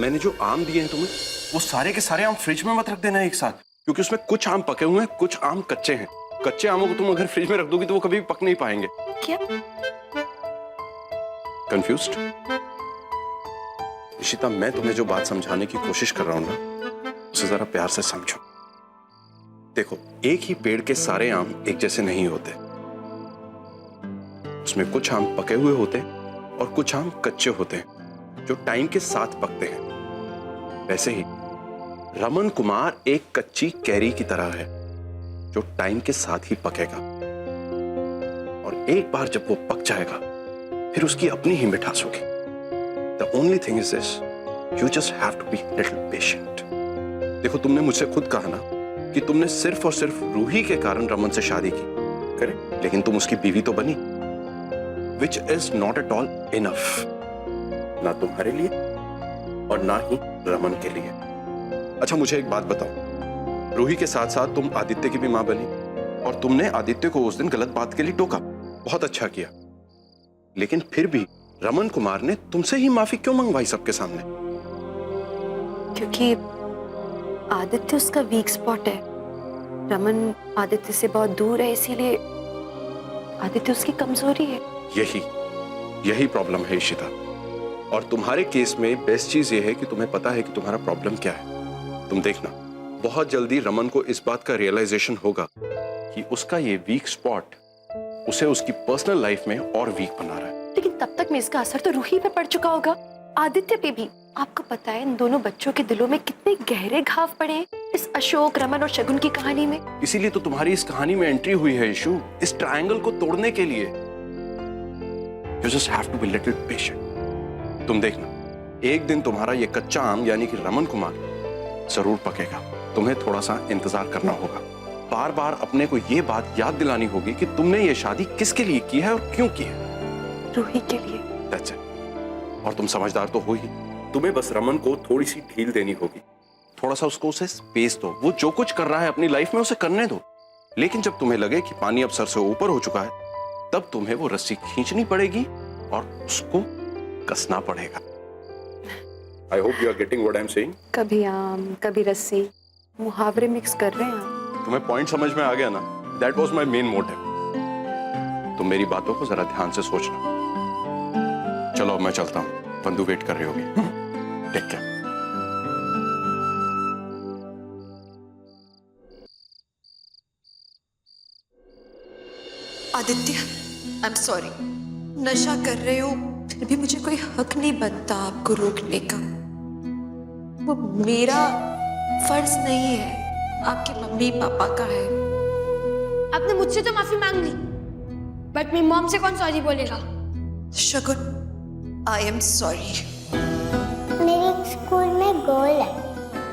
मैंने जो आम दिए हैं तुम्हें, वो सारे के सारे आम फ्रिज में मत रख देना एक साथ, क्योंकि उसमें कुछ आम पके हुए हैं, कुछ आम कच्चे हैं। कच्चे आमों को तुम अगर फ्रिज में रख दोगी तो वो कभी भी पक नहीं पाएंगे। क्या? कंफ्यूज्ड? इशिता, मैं तुम्हें जो बात समझाने की कोशिश कर रहा हूं ना, उसे जरा प्यार से समझो। देखो, एक ही पेड़ के सारे आम एक जैसे नहीं होते। उसमें कुछ आम पके हुए होते हैं और कुछ आम कच्चे होते हैं जो टाइम के साथ पकते हैं। वैसे ही रमन कुमार एक कच्ची कैरी की तरह है जो टाइम के साथ ही पकेगा, और एक बार जब वो पक जाएगा फिर उसकी अपनी ही मिठास होगी। The only thing is this, you just have to be little patient. देखो, तुमने मुझसे खुद कहा ना कि तुमने सिर्फ और सिर्फ रूही के कारण रमन से शादी की, करेक्ट? लेकिन तुम उसकी बीवी तो बनी, which is not at all enough, ना तुम्हारे लिए और ना ही रमन के लिए। अच्छा, मुझे एक बात बताओ, रूही के साथ साथ तुम आदित्य की भी मां बनी, और तुमने आदित्य को उस दिन गलत बात के लिए टोका, बहुत अच्छा किया, लेकिन फिर भी रमन कुमार ने तुमसे ही माफी क्यों मंगवाई सबके सामने? क्योंकि आदित्य उसका वीक स्पॉट है। रमन आदित्य से बहुत दूर है, इसीलिए आदित्य उसकी कमजोरी है। यही प्रॉब्लम है इशिता, और तुम्हारे केस में बेस्ट चीज ये है कि तुम्हें पता है कि तुम्हारा प्रॉब्लम क्या है। तुम देखना, बहुत जल्दी रमन को इस बात का रियलाइजेशन होगा कि उसका ये वीक स्पॉट उसे उसकी पर्सनल लाइफ में और वीक बना रहा है। लेकिन तब तक में इसका असर तो रूही पे पड़ चुका होगा, आदित्य पे भी। आपको पता है इन दोनों बच्चों के दिलों में कितने गहरे घाव पड़े हैं इस अशोक, रमन और शगुन की कहानी में। इसीलिए तो तुम्हारी इस कहानी में एंट्री हुई है इशू, इस ट्रायंगल को तोड़ने के लिए। You just have to be little patient. तुम देखना, एक दिन तुम्हारा ये कच्चा आम यानी कि रमन कुमार जरूर पकेगा। तुम्हें थोड़ा सा इंतजार करना होगा। बार बार अपने को ये बात याद दिलानी होगी कि तुमने ये शादी किसके लिए की है और क्यों की है। रूही के लिए। That's it. और तुम समझदार तो हो ही, तुम्हें बस रमन को थोड़ी सी ढील देनी होगी, थोड़ा सा उसको उसे स्पेस दो। वो जो कुछ कर रहा है अपनी लाइफ में उसे करने दो, लेकिन जब तुम्हें लगे कि पानी अब सर से ऊपर हो चुका है, तब तुम्हें वो रस्सी खींचनी पड़ेगी और उसको कसना पड़ेगा। I hope you are getting what I'm saying. कभी आम, कभी रस्सी, मुहावरे मिक्स कर रहे हैं आप। तुम्हें पॉइंट समझ में आ गया ना? That was my main motive. तुम मेरी बातों को जरा ध्यान से सोचना। चलो अब मैं चलता हूँ, बंधु वेट कर रही होगी। Take care. Aditya, I am sorry. नशा कर रहे हो फिर भी मुझे कोई हक नहीं बनता आपको रोकने का। वो मेरा फर्ज नहीं है, आपके मम्मी पापा का है। आपने मुझसे तो माफी मांग ली, बट मेरी मॉम से कौन सॉरी बोलेगा? शगुन, आई एम सॉरी। मेरे स्कूल में गर्ल है,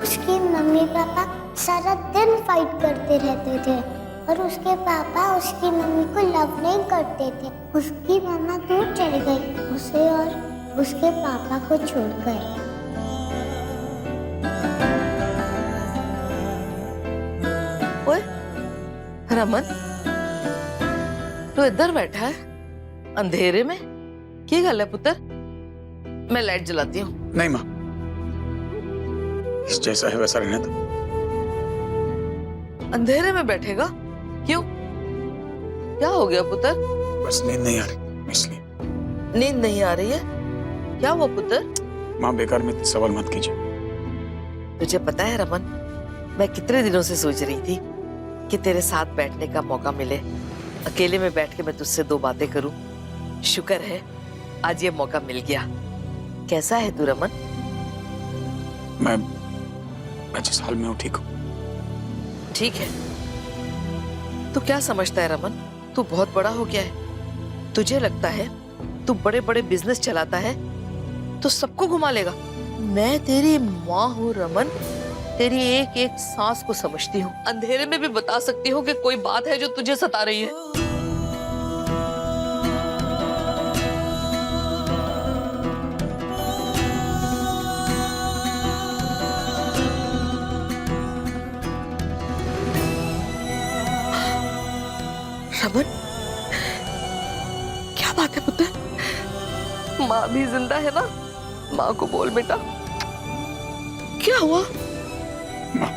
उसके मम्मी पापा सारा दिन फाइट करते रहते थे, और उसके पापा उसकी मम्मी को लव नहीं करते थे। उसकी मम्मा दूर चली गई, उसे और उसके पापा को छोड़कर। ओए रमन, तू इधर बैठा है अंधेरे में? क्या गल है पुत्र? मैं लाइट जलाती हूँ। नहीं माँ, इस जैसा है वैसा रहने दो। अंधेरे में बैठेगा? क्यों, क्या हो गया पुत्र? बस नींद नहीं आ रही, इसलिए। नींद नहीं आ रही है? क्या हुआ पुत्र? माँ, बेकार में इतने सवाल मत कीजिए। तुझे पता है रमन, मैं कितने दिनों से सोच रही थी कि तेरे साथ बैठने का मौका मिले, अकेले में बैठ के मैं तुझसे दो बातें करूं। शुक्र है आज ये मौका मिल गया। कैसा है तू रमन? मैं जिस हाल में हूँ ठीक हूँ। ठीक है। तू क्या समझता है रमन, तू बहुत बड़ा हो गया है। तुझे लगता है तू बड़े बड़े बिजनेस चलाता है तो सबको घुमा लेगा। मैं तेरी माँ हूँ रमन, तेरी एक एक सांस को समझती हूँ। अंधेरे में भी बता सकती हूँ कि कोई बात है जो तुझे सता रही है। रमन, क्या बात है पुत्र? माँ भी जिंदा है ना? माँ को बोल बेटा। क्या हुआ? माँ,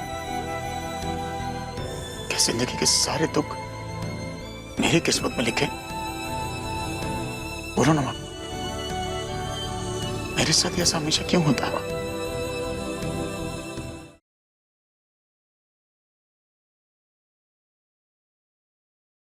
क्या जिंदगी के सारे दुख मेरी किस्मत में लिखे? बोलो ना माँ, मेरे साथ ऐसा हमेशा क्यों होता है?